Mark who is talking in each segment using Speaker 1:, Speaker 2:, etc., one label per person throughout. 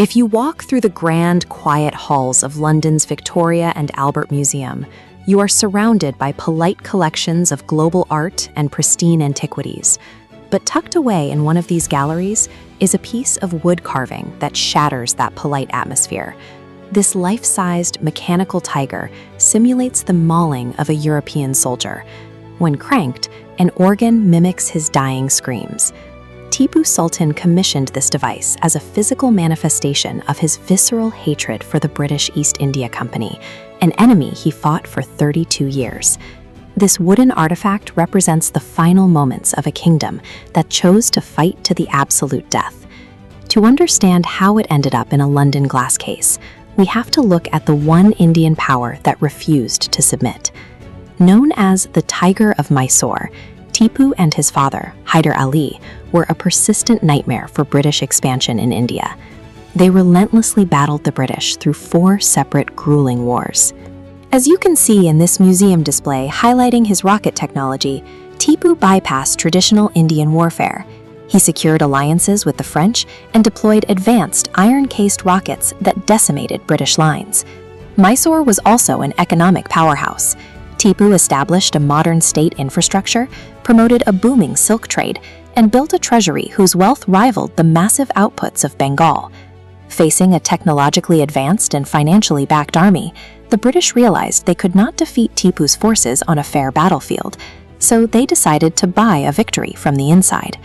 Speaker 1: If you walk through the grand, quiet halls of London's Victoria and Albert Museum, you are surrounded by polite collections of global art and pristine antiquities. But tucked away in one of these galleries is a piece of wood carving that shatters that polite atmosphere. This life-sized mechanical tiger simulates the mauling of a European soldier. When cranked, an organ mimics his dying screams. Tipu Sultan commissioned this device as a physical manifestation of his visceral hatred for the British East India Company, an enemy he fought for 32 years. This wooden artifact represents the final moments of a kingdom that chose to fight to the absolute death. To understand how it ended up in a London glass case, we have to look at the one Indian power that refused to submit. Known as the Tiger of Mysore, Tipu and his father, Hyder Ali, were a persistent nightmare for British expansion in India. They relentlessly battled the British through 4 separate grueling wars. As you can see in this museum display highlighting his rocket technology, Tipu bypassed traditional Indian warfare. He secured alliances with the French and deployed advanced iron-cased rockets that decimated British lines. Mysore was also an economic powerhouse. Tipu established a modern state infrastructure, promoted a booming silk trade, and built a treasury whose wealth rivaled the massive outputs of Bengal. Facing a technologically advanced and financially backed army, the British realized they could not defeat Tipu's forces on a fair battlefield, so they decided to buy a victory from the inside.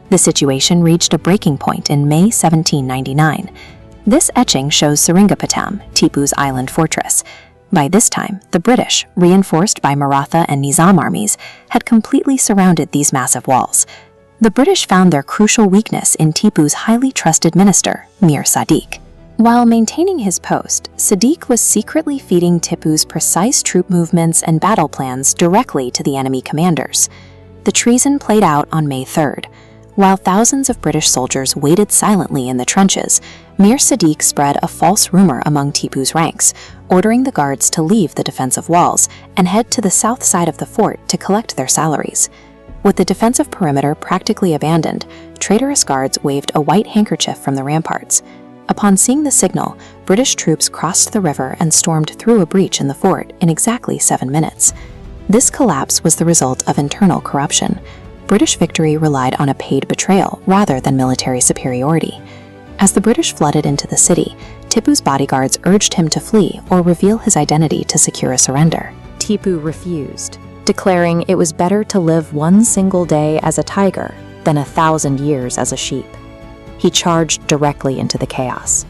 Speaker 1: The situation reached a breaking point in May 1799. This etching shows Seringapatam, Tipu's island fortress. By this time, the British, reinforced by Maratha and Nizam armies, had completely surrounded these massive walls. The British found their crucial weakness in Tipu's highly trusted minister, Mir Sadiq. While maintaining his post, Sadiq was secretly feeding Tipu's precise troop movements and battle plans directly to the enemy commanders. The treason played out on May 3rd. While thousands of British soldiers waited silently in the trenches, Mir Sadiq spread a false rumor among Tipu's ranks, ordering the guards to leave the defensive walls and head to the south side of the fort to collect their salaries. With the defensive perimeter practically abandoned, traitorous guards waved a white handkerchief from the ramparts. Upon seeing the signal, British troops crossed the river and stormed through a breach in the fort in exactly 7 minutes. This collapse was the result of internal corruption. British victory relied on a paid betrayal rather than military superiority. As the British flooded into the city, Tipu's bodyguards urged him to flee or reveal his identity to secure a surrender. Tipu refused, declaring it was better to live one single day as a tiger than 1,000 years as a sheep. He charged directly into the chaos.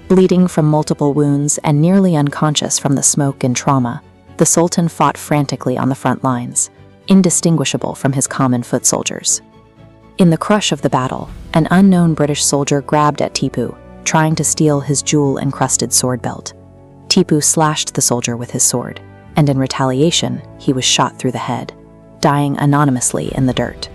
Speaker 1: Bleeding from multiple wounds and nearly unconscious from the smoke and trauma, the Sultan fought frantically on the front lines, indistinguishable from his common foot soldiers. In the crush of the battle, an unknown British soldier grabbed at Tipu, trying to steal his jewel-encrusted sword belt. Tipu slashed the soldier with his sword, and in retaliation, he was shot through the head, dying anonymously in the dirt.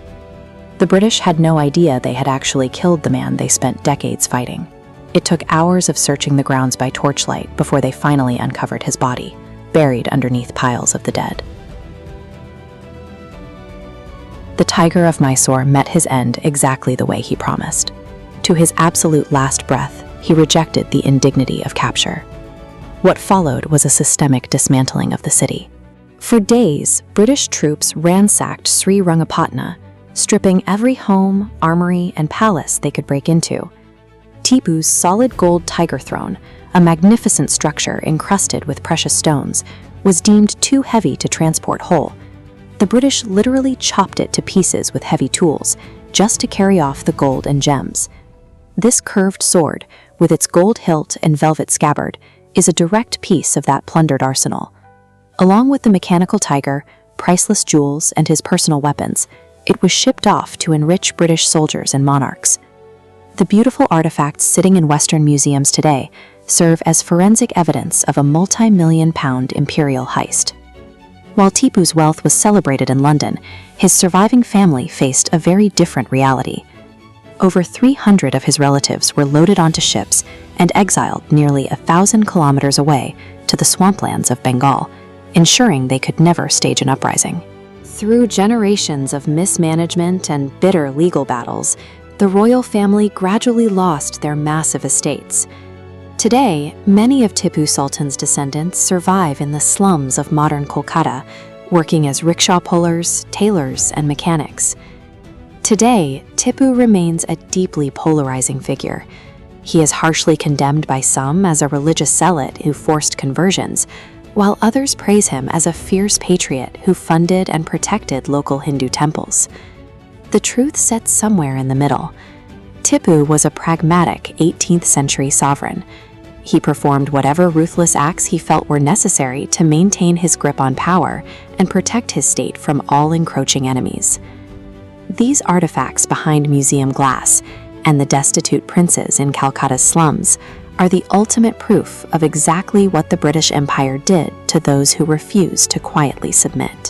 Speaker 1: The British had no idea they had actually killed the man they spent decades fighting. It took hours of searching the grounds by torchlight before they finally uncovered his body, buried underneath piles of the dead. The Tiger of Mysore met his end exactly the way he promised. To his absolute last breath, he rejected the indignity of capture. What followed was a systemic dismantling of the city. For days, British troops ransacked Srirangapatna, stripping every home, armory, and palace they could break into. Tipu's solid gold tiger throne, a magnificent structure encrusted with precious stones, was deemed too heavy to transport whole. The British literally chopped it to pieces with heavy tools, just to carry off the gold and gems. This curved sword, with its gold hilt and velvet scabbard, is a direct piece of that plundered arsenal. Along with the mechanical tiger, priceless jewels, and his personal weapons, it was shipped off to enrich British soldiers and monarchs. The beautiful artifacts sitting in Western museums today serve as forensic evidence of a multi-million-pound imperial heist. While Tipu's wealth was celebrated in London, his surviving family faced a very different reality. Over 300 of his relatives were loaded onto ships and exiled nearly 1,000 kilometers away to the swamplands of Bengal, ensuring they could never stage an uprising. Through generations of mismanagement and bitter legal battles, the royal family gradually lost their massive estates. Today, many of Tipu Sultan's descendants survive in the slums of modern Kolkata, working as rickshaw pullers, tailors, and mechanics. Today, Tipu remains a deeply polarizing figure. He is harshly condemned by some as a religious zealot who forced conversions, while others praise him as a fierce patriot who funded and protected local Hindu temples. The truth sits somewhere in the middle. Tipu was a pragmatic 18th century sovereign. He performed whatever ruthless acts he felt were necessary to maintain his grip on power and protect his state from all encroaching enemies. These artifacts behind museum glass and the destitute princes in Calcutta's slums are the ultimate proof of exactly what the British Empire did to those who refused to quietly submit.